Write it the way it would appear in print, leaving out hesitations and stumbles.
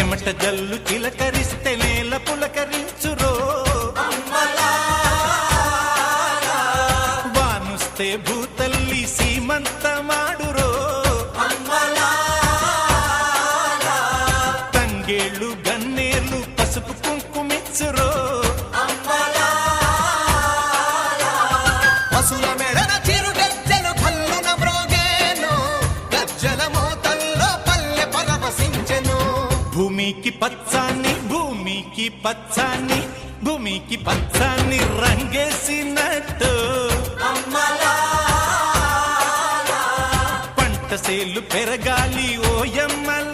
చెమట జల్లు చిలకరిస్తే నేల పులకరించురో, వానుస్తే భూతల్లి సీమంతమాడురో, తంగేళ్ళు గన్నేళ్ళు పసుపు కుంకుమిచ్చురో. పసుల మెడన చిరు గజ్జలు కల్లున మ్రోగేను, గజ్జల మోతల్లో పల్లె పరవశించెను. భూమికి పచ్చాన్ని భూమికి పచ్చాన్ని భూమికి పచ్చాన్ని రంగేసినట్టు పంట సేలు పెరగాలి ఓయమ్మల